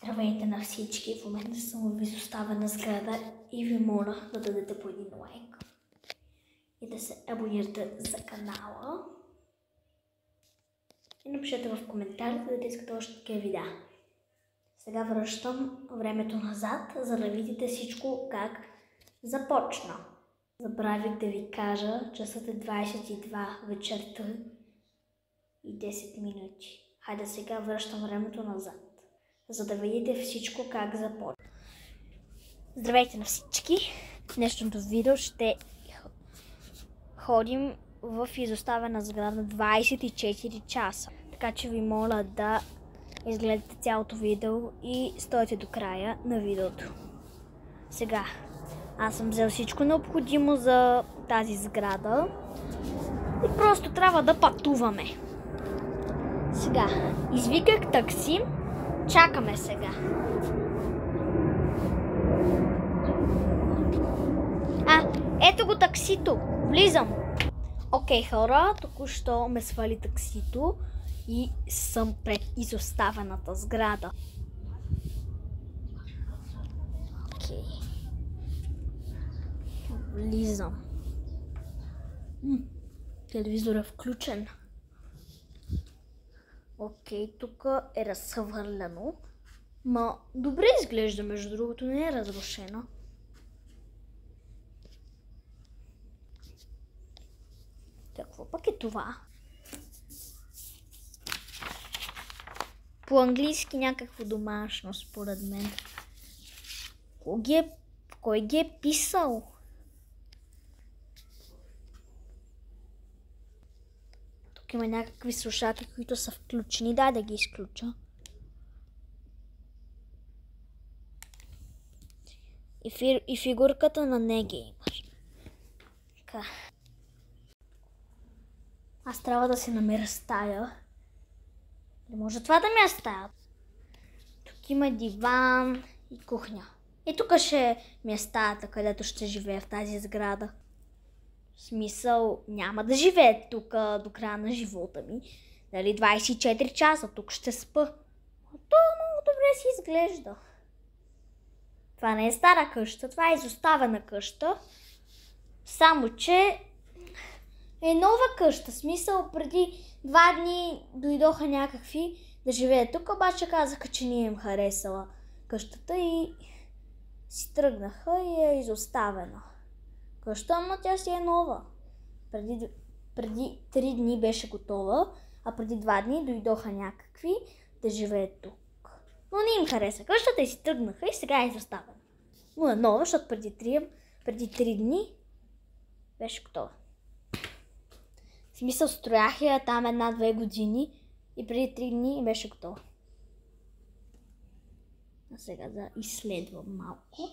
Здравейте на всички, в момента съм в изоставена сграда и ви моля да дадете по един лайк и да се абонирате за канала и напишете в коментарите да искате още такива видеа. Сега връщам времето назад, за да видите всичко как започна. Забравих да ви кажа, часът е 22 вечерта и 10 минути. Хайде сега връщам времето назад, за да видите всичко как започва. Здравейте на всички! В днешното видео ще ходим в изоставена сграда 24 часа. Така че ви моля да изгледате цялото видео и стойте до края на видеото. Сега, аз съм взел всичко необходимо за тази сграда и просто трябва да пътуваме. Сега, извиках такси, чакаме сега. Ето го таксито, влизам. Окей, хора, току-що ме свали таксито и съм пред изоставената сграда. Окей. Влизам. Телевизорът е включен. Окей, тук е разхвърляно. Ма добре изглежда, между другото, не е разрушено. Какво пък е това? По-английски някакво домашно, според мен. Кой ги е писал? Тук има някакви слушалки, които са включени. Дай да ги изключа. И фигурката на негеймър. Така. Аз трябва да си намеря стая. Не може това да ми е стая. Тук има диван и кухня. И тук ще ми е стаята, където ще живея в тази сграда. В смисъл, няма да живея тук до края на живота ми. Дали 24 часа, тук ще спа. То много добре си изглежда. Това не е стара къща, това е изоставена къща. Само че е нова къща. Смисъл, преди 2 дни дойдоха някакви да живеят тук, обаче казаха, че не им харесала къщата и си тръгнаха и е изоставена къща, ама тя си е нова. Преди 3 дни беше готова, а преди 2 дни дойдоха някакви да живеят тук. Но не им хареса къщата и си тръгнаха и сега е изоставена. Но е нова, защото преди 3 дни беше готова. В смисъл, строях я там 1-2 години и преди 3 дни беше готова. А сега да изследвам малко.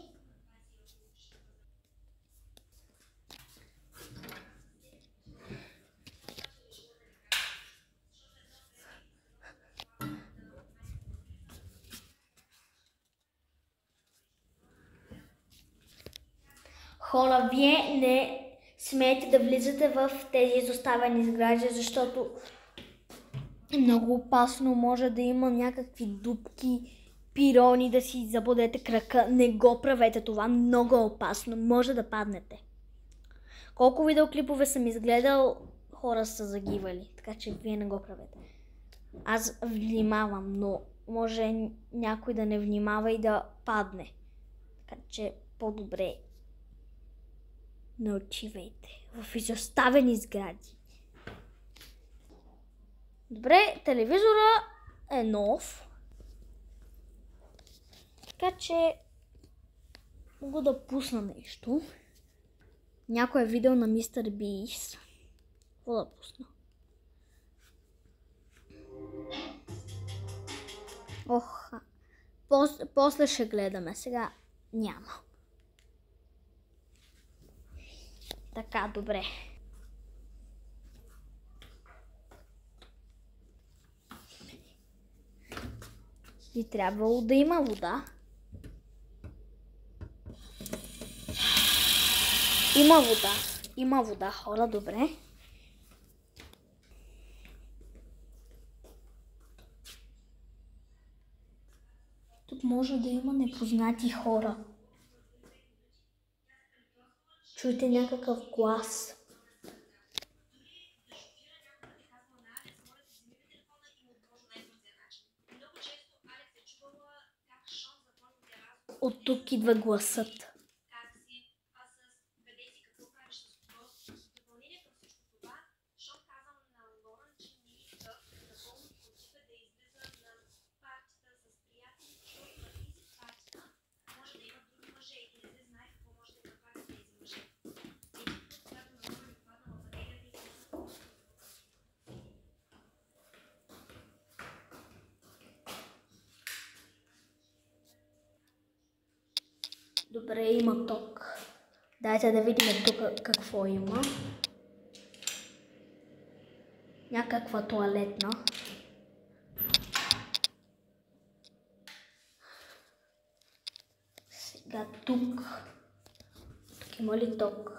Хора, вие не смейте да влизате в тези изоставени сгради, защото е много опасно. Може да има някакви дупки, пирони, да си забодете крака. Не го правете това, много е опасно. Може да паднете. Колко видеоклипове съм изгледал, хора са загивали, така че вие не го правете. Аз внимавам, но може някой да не внимава и да падне. Така че по-добре не отивайте в изоставени сгради. Добре, телевизора е нов. Така че мога да пусна нещо. Някое видео на Мистер Бис. Какво да пусна? Ох, после ще гледаме. Сега няма. Така, добре. И трябвало да има вода. Има вода, хора, добре. Тук може да има непознати хора. Чуйте някакъв глас. От тук идва гласът. Добре, има ток. Дайте да видим тук какво има. Някаква тоалетна. Сега тук. Тук има ли ток?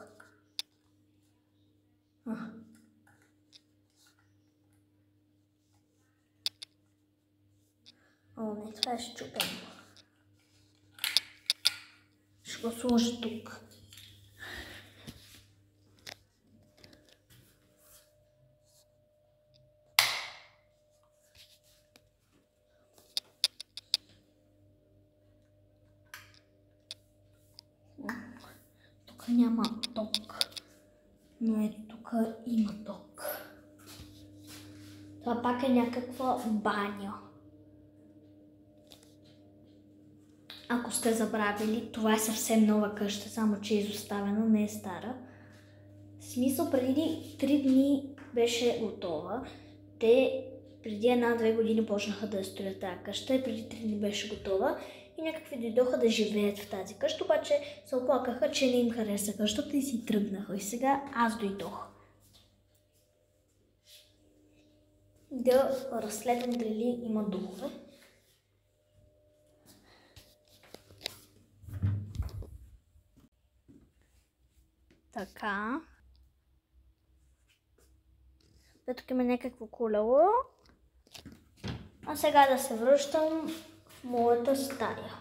О, не, това е счупено. Ще го сложа тук. Тук няма ток, но тук има ток. Това пак е някаква баня. Ако сте забравили, това е съвсем нова къща, само че е изоставена, не е стара. В смисъл, преди 3 дни беше готова. Те преди 1-2 години почнаха да строят тази къща и преди 3 дни беше готова. И някакви дойдоха да живеят в тази къща, обаче се оплакаха, че не им хареса къщата и си тръгнаха. И сега аз дойдох да разследвам дали има духове. Така. Тук има някакво колело. А сега да се връщам в моята стая.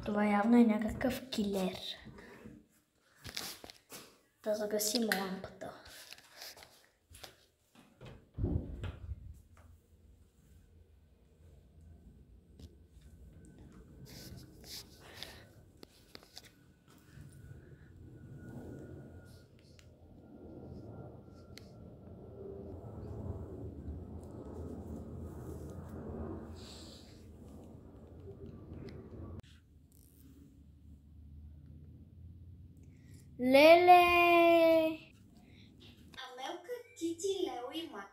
Това явно е някакъв килер. Да загасим лампата. Леле! Амелка, Тити, Лео и Мак.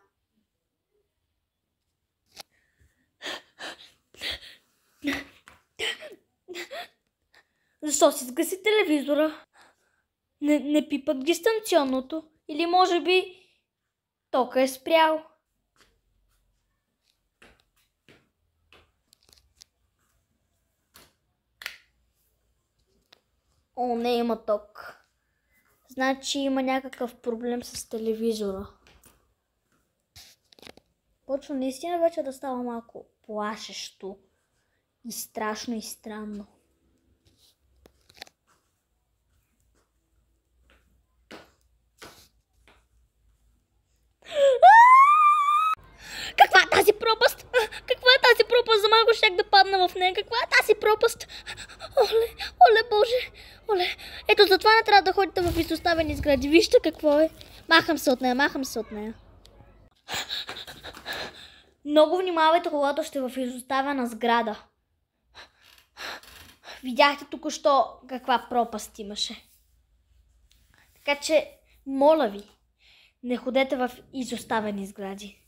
Защо си сгаси телевизора? Не пипат дистанционното? Или може би тока е спрял? О, не има ток. Значи има някакъв проблем с телевизора. Почва наистина вече да става малко плашещо и страшно и странно. Каква е тази пропаст? Каква е тази пропаст? За малко щях да падна в нея. Каква е тази пропаст? Оле, Боже! Оле! Ето затова не трябва да ходите в изоставени сгради. Вижте какво е. Махам се от нея. Много внимавайте, когато сте в изоставена сграда. Видяхте току-що каква пропаст имаше. Така че, моля ви, не ходете в изоставени сгради.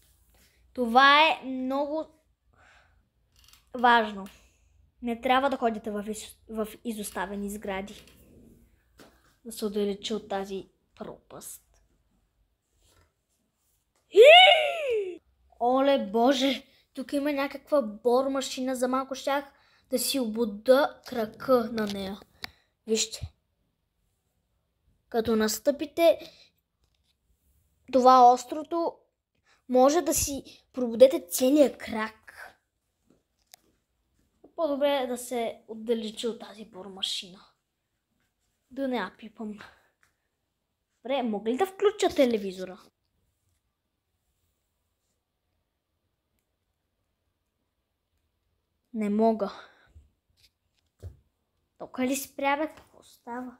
Това е много важно. Не трябва да ходите в изоставени сгради. Да се отдалечи от тази пропаст. Оле, Боже! Тук има някаква бормашина. За малко щях да си обуда крака на нея. Вижте. Като настъпите това острото може да си пробудете целия крак. По-добре е да се отдалечи от тази бормашина. Да не я пипам. Добре, мога ли да включа телевизора? Не мога. Тук ли спря, бе? Какво става?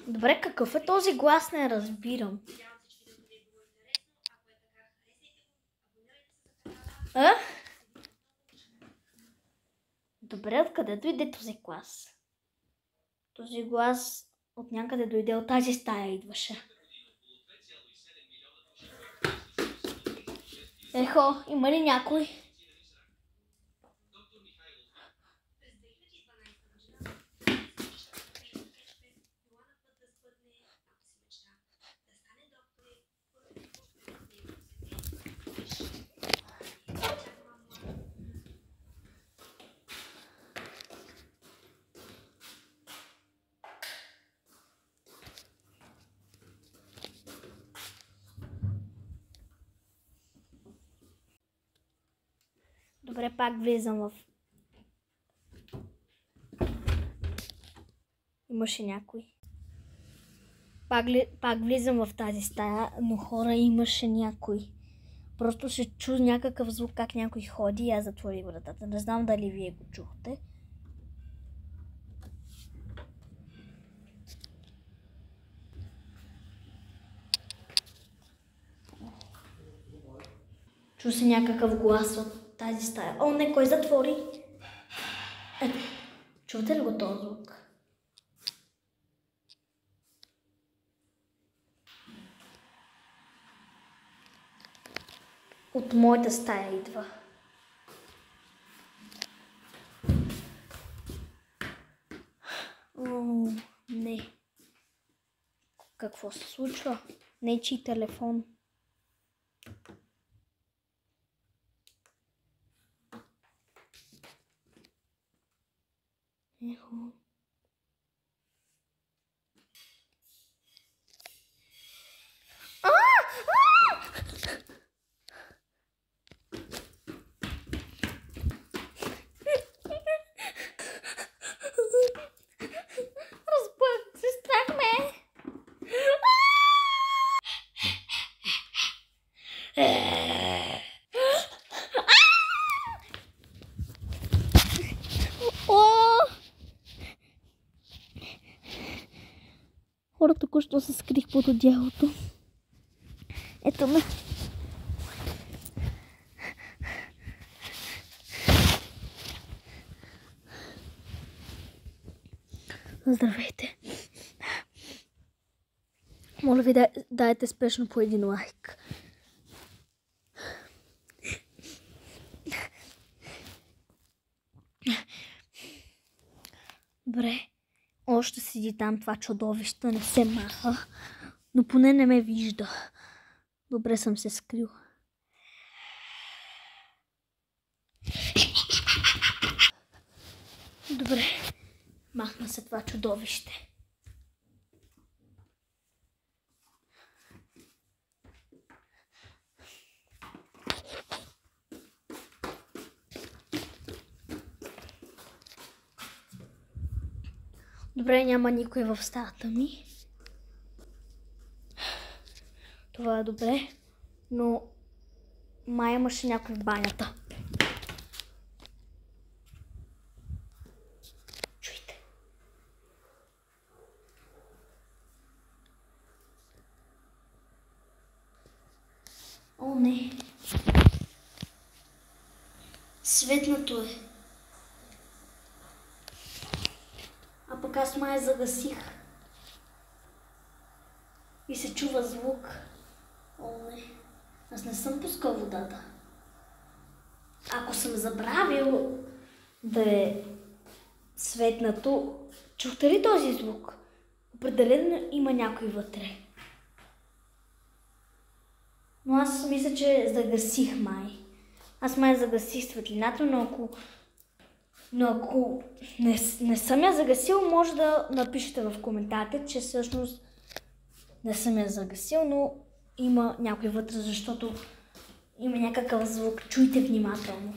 Добре, какъв е този глас? Не разбирам. А? Добре, откъде дойде този глас? Този глас от някъде дойде, от тази стая идваше. Ехо, има ли някой? Добре, пак влизам в... Имаше някой. Пак влизам в тази стая, но хора имаше някой. Просто се чу някакъв звук, как някой ходи и аз затворих вратата. Не знам дали вие го чухте. Чу се някакъв глас от тази стая. О, не, кой затвори? Чувате ли го този звук? От моята стая идва. О, не. Какво се случва? Нечий телефон. Ехо. Разбърк се, страх ме. Хора, току-що се скрих под одеялото. Ето ме. Здравейте. Моля ви, дайте спешно по един лайк. Добре. Още седи там това чудовище, не се маха. Но поне не ме вижда. Добре съм се скрил. Добре. Махна се това чудовище. Добре, няма никой в стаята ми. Това е добре, но май имаше някой в банята. Чуйте. О, не. Светнато е. А пък аз май загасих. И се чува звук. О, не. Аз не съм пускал водата. Ако съм забравил да е светнато, чухте ли този звук? Определено има някой вътре. Но аз мисля, че загасих май. Аз май загасих светлината, но ако не съм я загасил, може да напишете в коментарите, че всъщност не съм я загасил, но има някой вътре, защото има някакъв звук. Чуйте внимателно.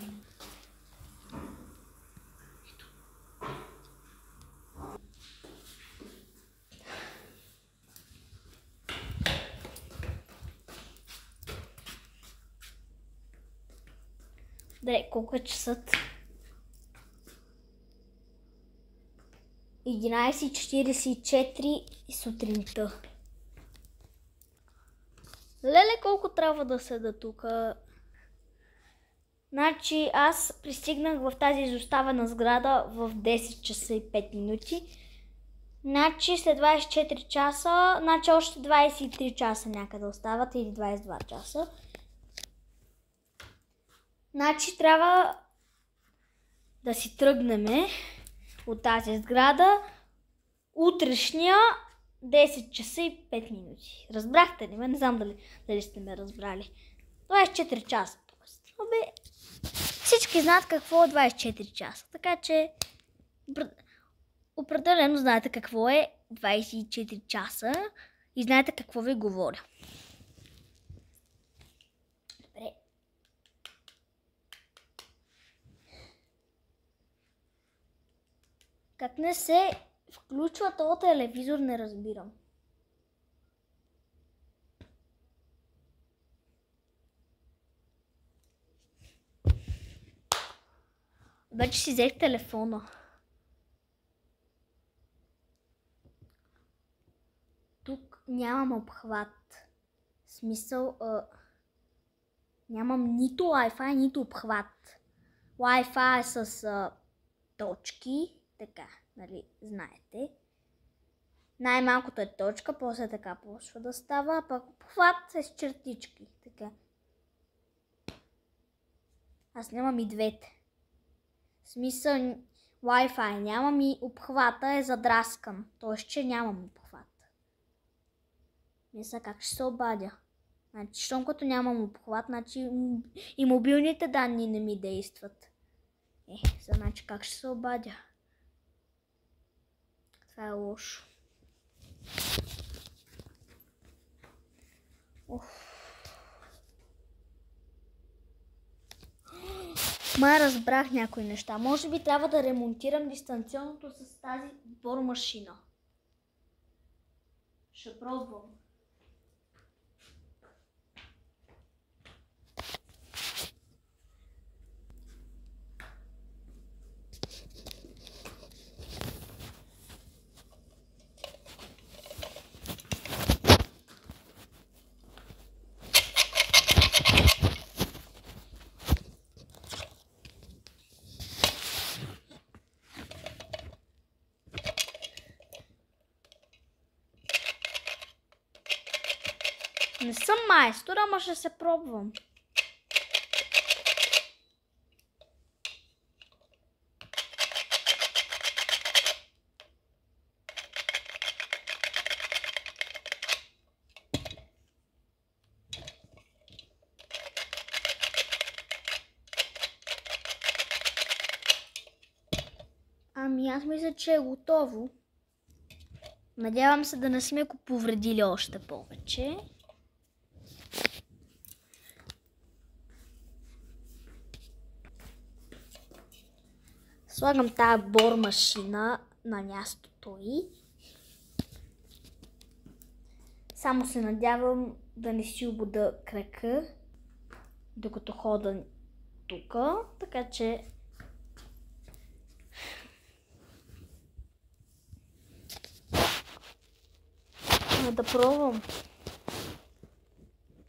Добре, колко е часът? 11:44 сутринта. Леле, колко трябва да седа тук? Значи аз пристигнах в тази изоставена сграда в 10 часа и 5 минути. Значи след 24 часа, значи още 23 часа някъде остават или 22 часа. Значи трябва да си тръгнем от тази сграда утрешния 10 часа и 5 минути. Разбрахте ли ме? Не знам дали сте ме разбрали. 24 часа. Обе, всички знаят какво е 24 часа. Така че определено знаете какво е 24 часа и знаете какво ви говоря. Добре. Как не се включва този телевизор, не разбирам. Вече си взех телефона. Тук нямам обхват. В смисъл, нямам нито Wi-Fi, нито обхват. Wi-Fi е с точки. Така, нали, знаете. Най-малкото е точка, после така почва да става, а пък обхват е с чертички. Така. Аз нямам и двете. В смисъл, Wi-Fi нямам и обхвата е задраскан. Тоест, че нямам обхват. Мисля как ще се обадя. Значи, щом като нямам обхват, значи и мобилните данни не ми действат. Значи как ще се обадя? Това е лошо. Май разбрах някои неща. Може би трябва да ремонтирам дистанционното с тази бормашина. Ще пробвам. Не съм майстор, ама ще се пробвам. Ами аз мисля, че е готово. Надявам се да не сме го повредили още повече. Слагам тая бормашина на мястото й. Само се надявам да не си обуда крака, докато хода тук, така че да пробвам.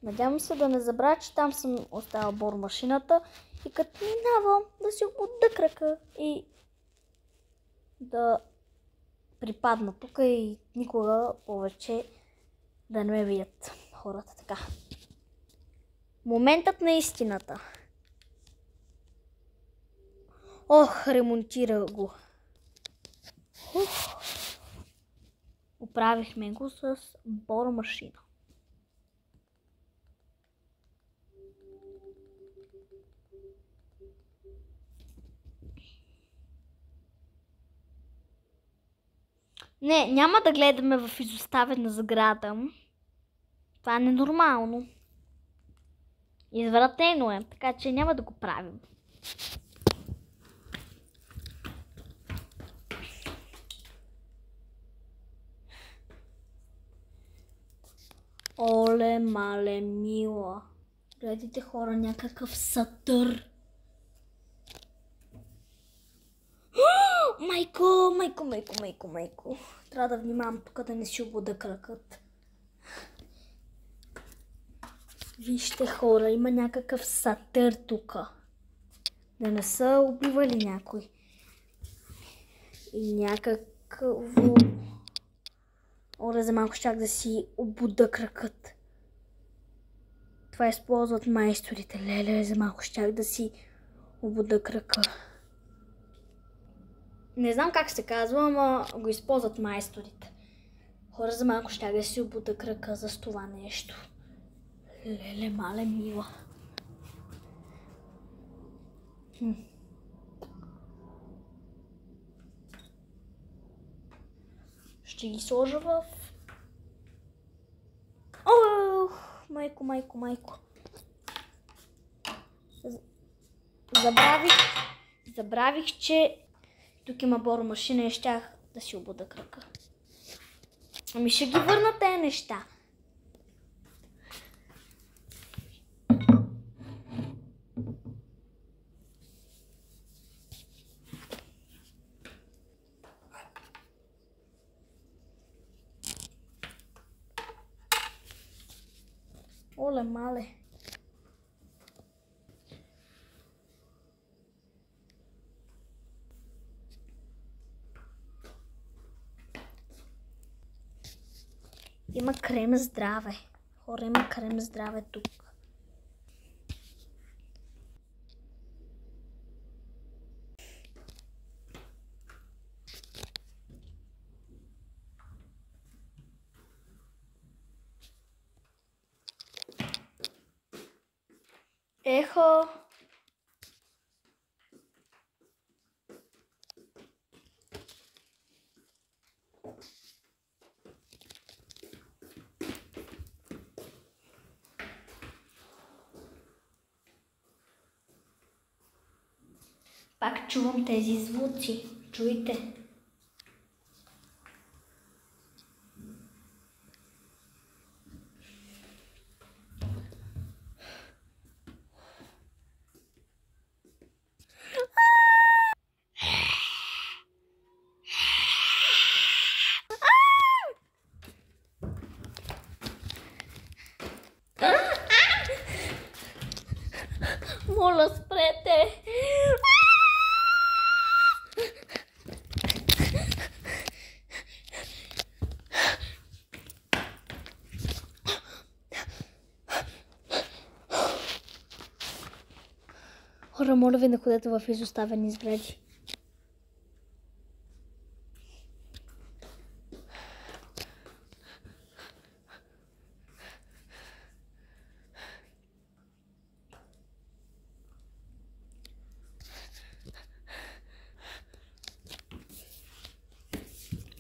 Надявам се да не забравя, че там съм оставила бормашината и като минавам да си обуда крака и да припадна тук и никога повече да не ме видят хората така. Моментът на истината. Ох, ремонтира го. Оправихме го с боромашина. Не, няма да гледаме в изоставена сграда. Това е ненормално. Извратено е, така че няма да го правим. Оле, мале, мила. Гледайте хора, някакъв сатър. Майко. Трябва да внимавам тук да не си обуда кракът. Вижте хора, има някакъв сатър тук. Да не са убивали някой. И някакво... Оле, за малко щях да си обуда кракът. Това използват майсторите. Леле, за малко щях да си обуда крака. Не знам как се казва, ама го използват майсторите. Хора, за малко щях да си обуда крака за това нещо. Леле, мале, мила. Ще ги сложа в... Ох, майко. Забравих, че тук има боромашина и щях да си обуда крака. Ами ще ги върна тези неща. Оле, мале. Има крем здраве. Хора, има крем здраве тук. Ехо. Пак чувам тези звуци. Чуйте. Моля, спрете! Хора, моля ви, не ходете в изоставени сгради.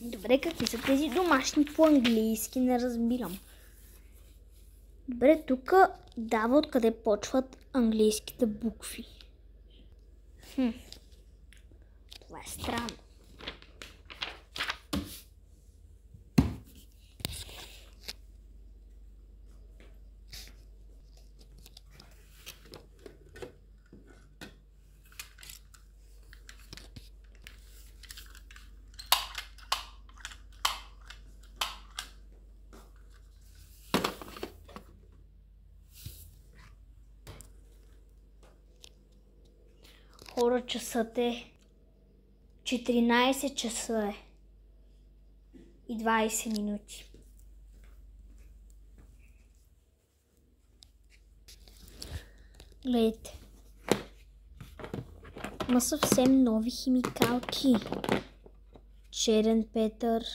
Добре, какви са тези домашни по-английски? Не разбирам. Добре, тук дава откъде почват английските букви. Това е странно. Хора, часът е 14 часа е. и 20 минути. Гледайте. Има съвсем нови химикалки. Черен петър.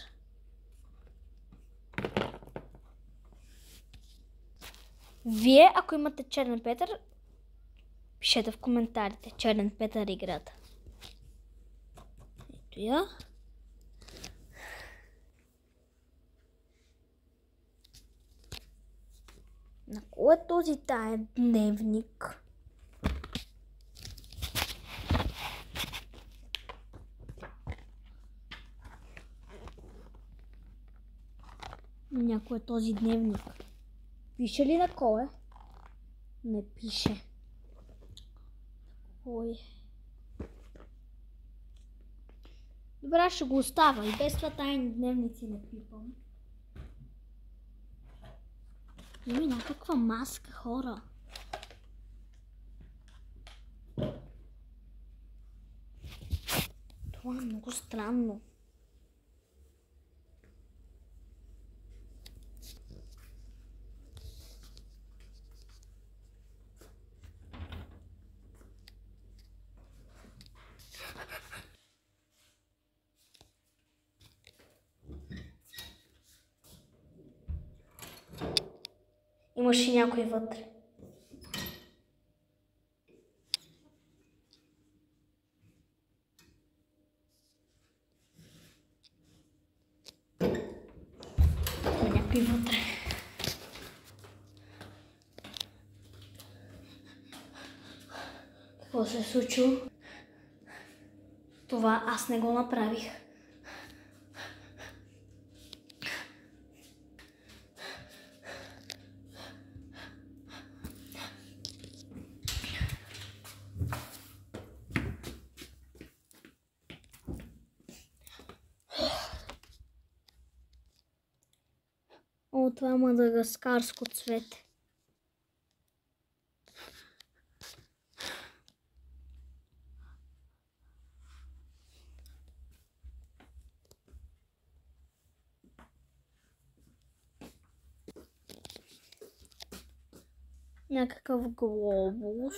Вие, ако имате черен петър, пишете в коментарите. Черен петър играта. Ето я. На кой е този тая дневник? Някой е този дневник. Пише ли на кой е? Не пише. Кой? Добре, ще го оставя. И без това тайни дневници не пипам. Има някаква маска, хора. Това е много странно. Имаше някой вътре. Има някой вътре. Какво се е случило? Това аз не го направих. О, това е мадагаскарско цвете. Някакъв глобус.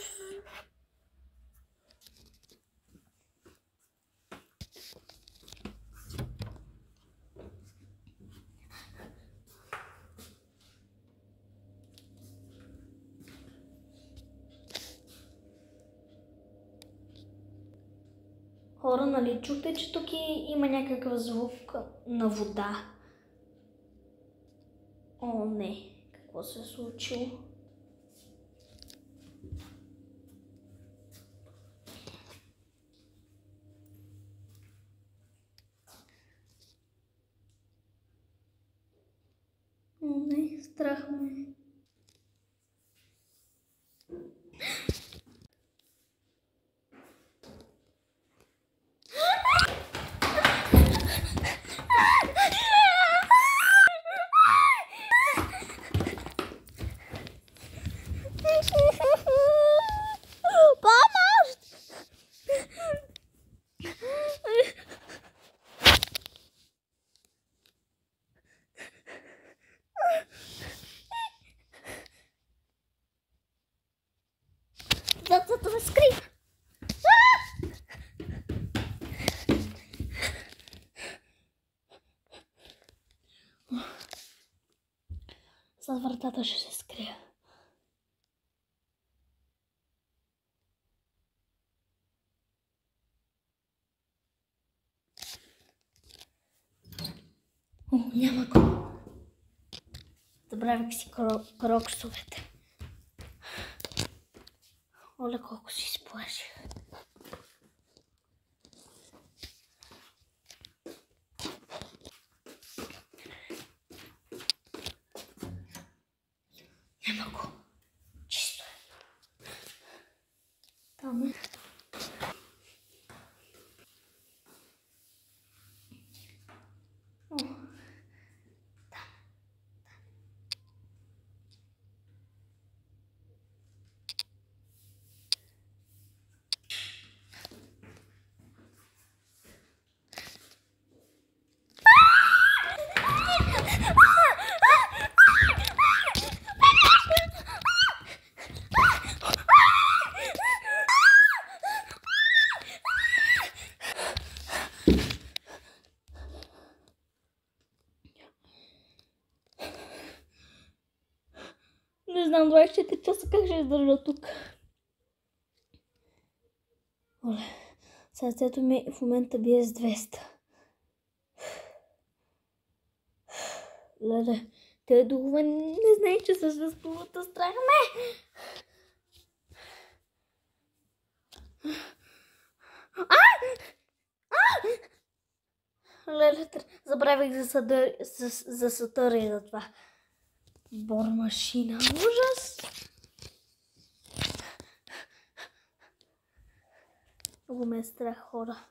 Хора, нали чухте, че тук има някакъв звук на вода? О, не. Какво се е случило? О, не. Страх ме. Помощ! Децата ме скри! Зад вратата ще се скрия. О, няма го. Забравих си кроксовете. Оле, колко си сплаших. Няма го. Чисто е. Там е. О. Не знам 24 часа как ще издържа тук. Оле, сърцето ми в момента бие с 200. Леле, те духове не знае, че съществуват, страх ме! Леле, забравих за Сатъра и за това. Бормашина, ужас! Много ме е страх, хора.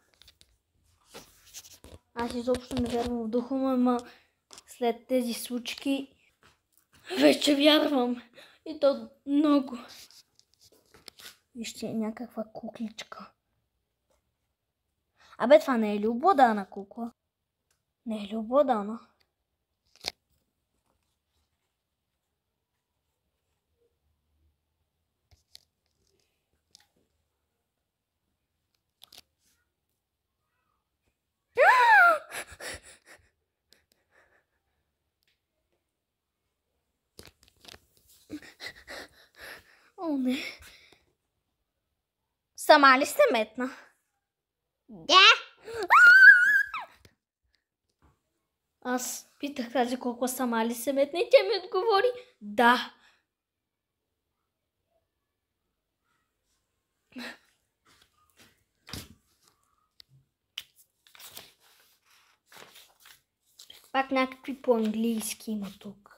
Аз изобщо не вярвам в духа му, ама след тези случки вече вярвам. И то много. Вижте, някаква кукличка. Абе, това не е ли обладана кукла? Не е ли обладана? О, не. Сама ли сте метна? Да. Аз питах тази колко сама ли се метна и тя ми отговори да. Пак някакви по-английски има тук.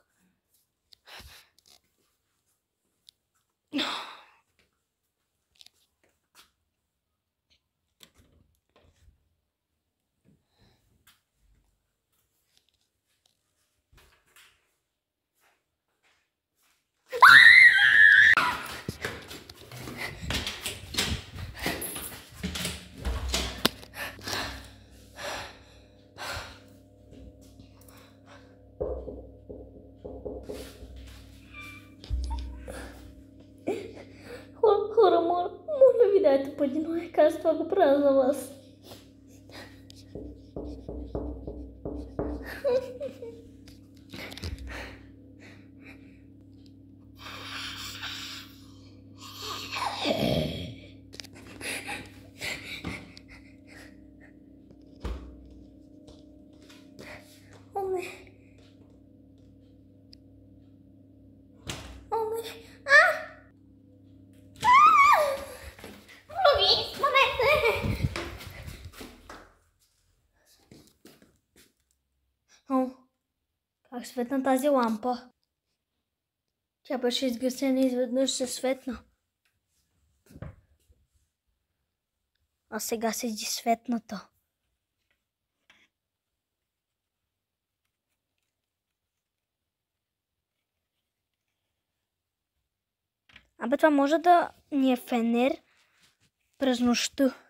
Хора, моля ви дайте по един лайк, аз това го правя за вас. О, не. О, как светна тази лампа? Тя беше изгасена и изведнъж се светна. А сега седи светната. Абе, това може да ни е фенер през нощта.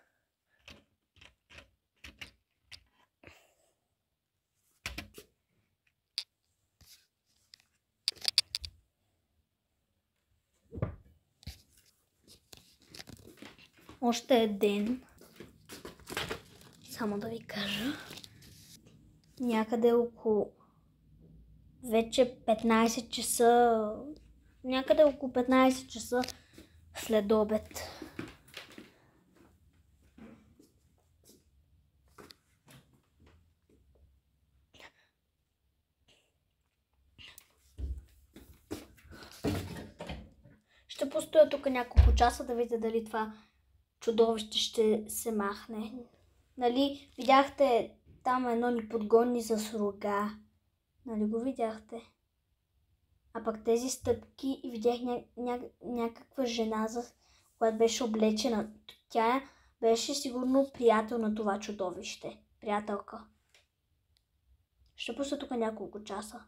Още е ден. Само да ви кажа. Някъде около вече 15 часа. Някъде около 15 часа след обед. Ще постоя тук няколко часа да видя дали това чудовище ще се махне. Нали, видяхте там едно ни подгони за слуга. Нали го видяхте? А пък тези стъпки и видях някаква жена, която беше облечена. Тя беше сигурно приятел на това чудовище. Приятелка. Ще постоя тук няколко часа.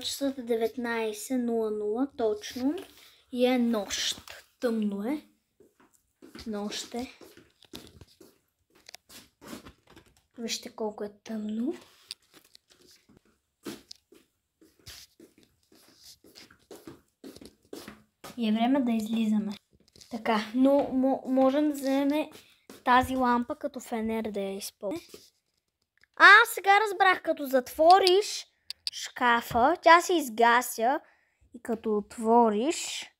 Часът е 19:00 точно и е нощ. Тъмно е. Нощ е. Вижте колко е тъмно. И е време да излизаме. Така, но можем да вземем тази лампа като фенер да я използваме. Сега разбрах, като затвориш шкафа, тя се изгася и като отвориш,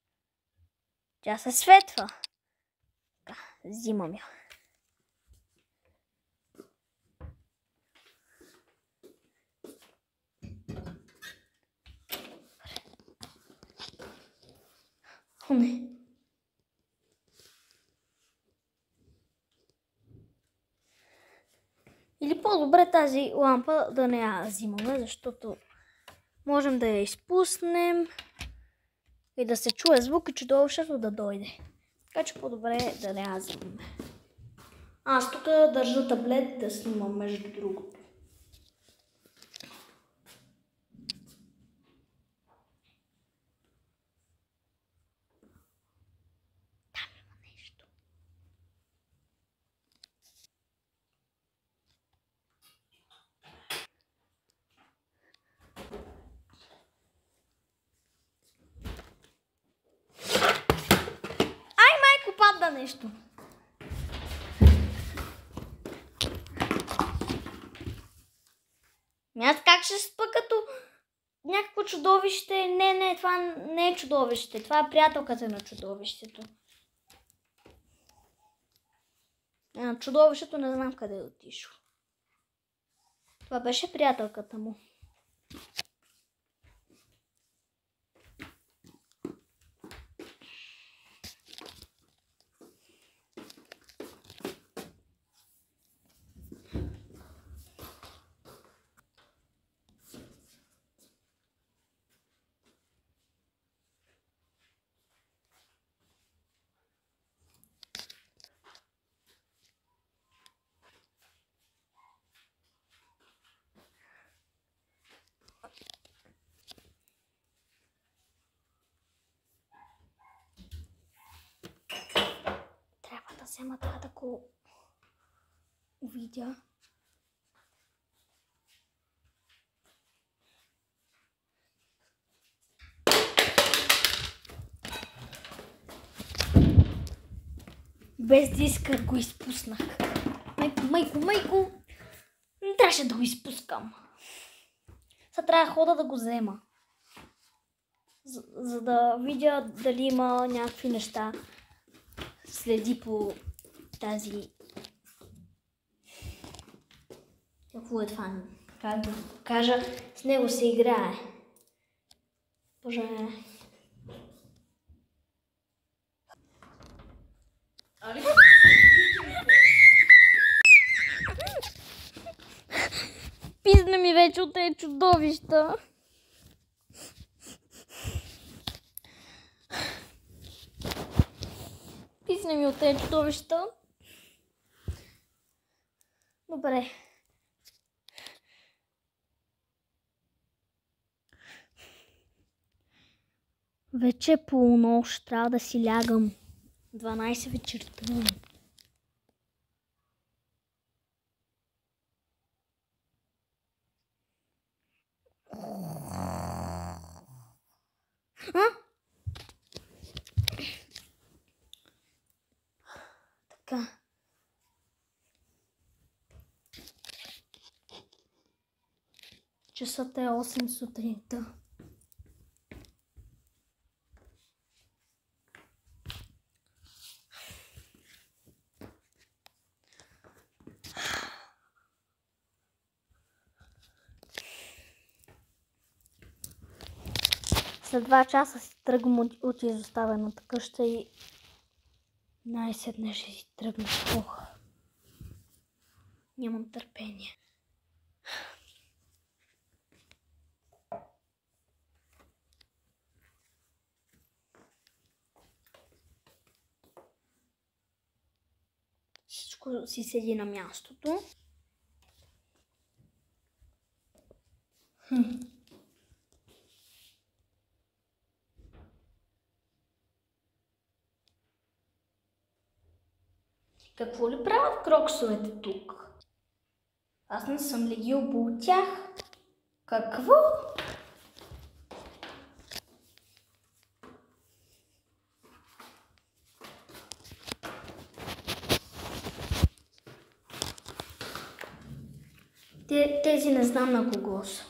тя се светва. Така, взимам я. О, не. Или по-добре тази лампа да не я взимаме, защото можем да я изпуснем и да се чуе звук и чудовището да дойде. Така че по-добре да не я взимаме. Аз тук държа таблет да снимам между другото. Там има нещо. Ай, майко, падна нещо. Аз как ще спа като някакво чудовище? Не, това не е чудовище. Това е приятелката на чудовището. Чудовището не знам къде е отишло. Това беше приятелката му. Трябва да взема това да го видя. Без диска го изпуснах. Майко. Не трябваше да го изпускам. Сега трябва да хода да го взема. За да видя дали има някакви неща. Следи по тази... Какво е това? Как да кажа? С него се играе. Боже... Пизна ми вече от тези чудовища. Писна ми от тези чудовища. Добре. Вече е полунощ. Трябва да си лягам. 12 вечерта. Така. Часът е 8 сутринта. След 2 часа си тръгвам от изоставената къща и най-сетне ще си тръгна. Нямам търпение. Всичко си седи на мястото. Какво ли правят кроксовете тук? Аз не съм ли ги обул тях? Какво? Тези не знам на кого са.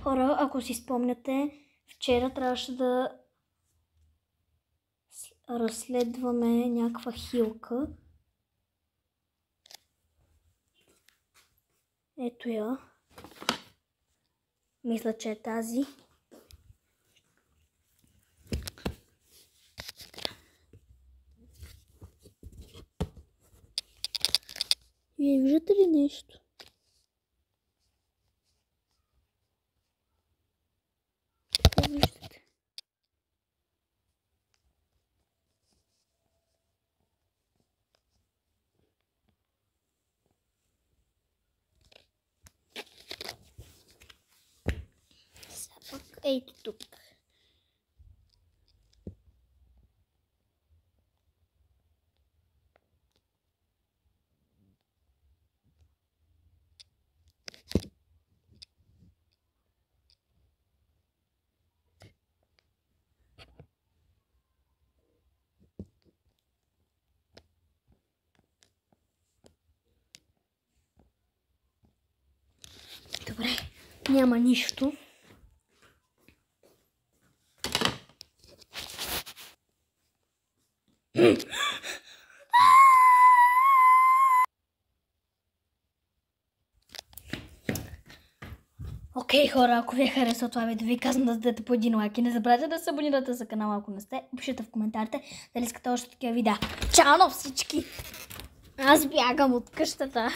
Хора, ако си спомняте, вчера трябваше да разследваме някаква хилка. Ето я. Мисля, че е тази. Вие виждате ли нещо? Какво виждате? Сега пък ето тук. Добре, няма нищо. Окей, хора, ако ви е харесало това видео, ви казвам да дадете по един лайк и не забравяйте да се абонирате за канала, ако не сте. Пишете в коментарите дали искате още такива видеа. Чао на всички! Аз бягам от къщата.